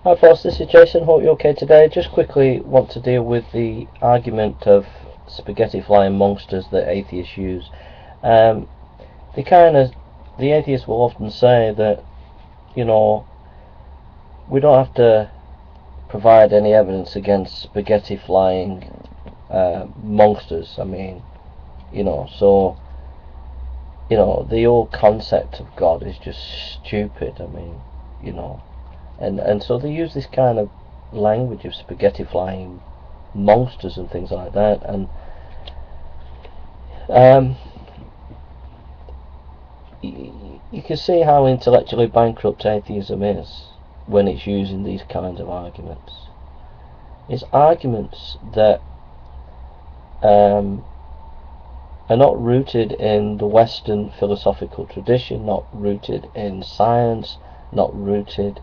Hi folks, this is Jason. Hope you're okay today. Just quickly want to deal with the argument of spaghetti flying monsters that atheists use. The atheists will often say that, we don't have to provide any evidence against spaghetti flying monsters. The whole concept of God is just stupid. And so they use this kind of language of spaghetti flying monsters and things like that, and you can see how intellectually bankrupt atheism is when it's using these kinds of arguments. It's arguments that are not rooted in the Western philosophical tradition, not rooted in science, not rooted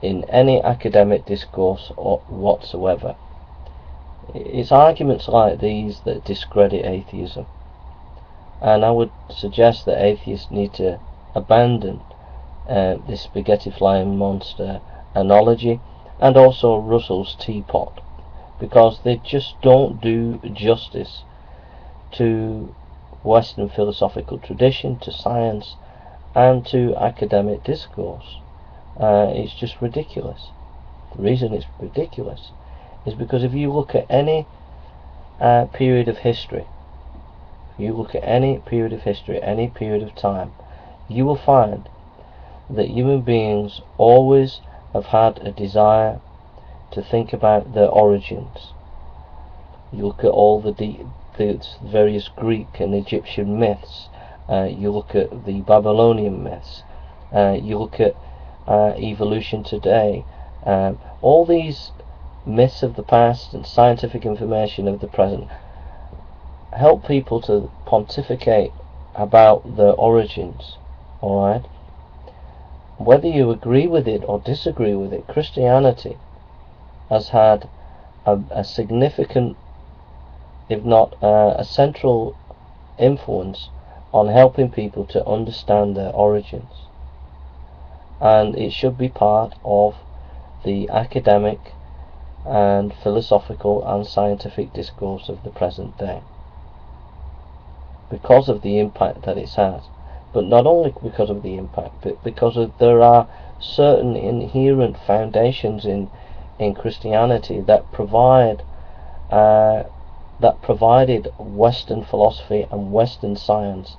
in any academic discourse whatsoever. It's arguments like these that discredit atheism, and I would suggest that atheists need to abandon this spaghetti flying monster analogy and also Russell's teapot, because they just don't do justice to Western philosophical tradition, to science, and to academic discourse. It's just ridiculous. The reason it's ridiculous is because if you look at any period of history, any period of time, you will find that human beings always have had a desire to think about their origins. You look at all the various Greek and Egyptian myths, you look at the Babylonian myths, you look at evolution today, all these myths of the past and scientific information of the present help people to pontificate about their origins. Alright? Whether you agree with it or disagree with it, Christianity has had a significant, if not a central influence on helping people to understand their origins, and it should be part of the academic and philosophical and scientific discourse of the present day, because of the impact that it has. But not only because of the impact, but because there are certain inherent foundations in Christianity that provided Western philosophy and Western science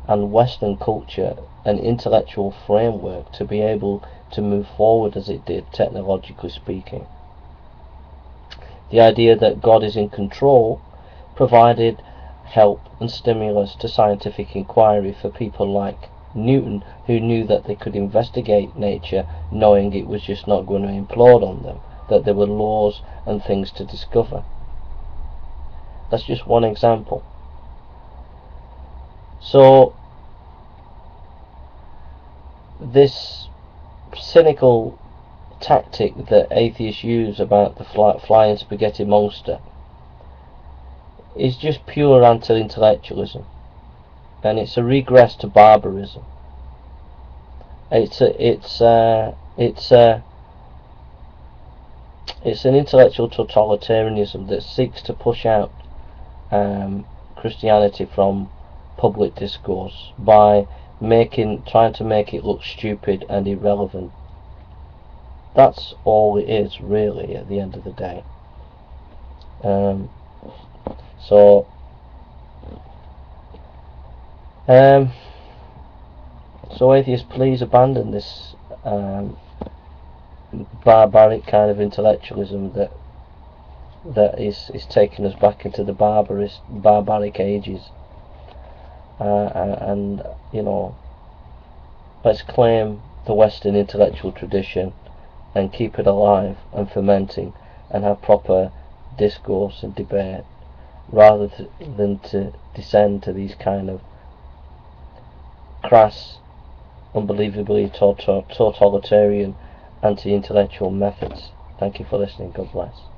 and Western culture an intellectual framework to be able to move forward as it did, technologically speaking. The idea that God is in control provided help and stimulus to scientific inquiry for people like Newton, who knew that they could investigate nature knowing it was just not going to implode on them, that there were laws and things to discover. That's just one example. So this cynical tactic that atheists use about the flying spaghetti monster is just pure anti-intellectualism, and it's a regress to barbarism. It's an intellectual totalitarianism that seeks to push out Christianity from public discourse by trying to make it look stupid and irrelevant. That's all it is, really, at the end of the day. So atheists, please abandon this barbaric kind of intellectualism that is taking us back into the barbaric ages, and let's claim the Western intellectual tradition and keep it alive and fermenting and have proper discourse and debate, rather than to descend to these kind of crass, unbelievably totalitarian, anti-intellectual methods. Thank you for listening. God bless.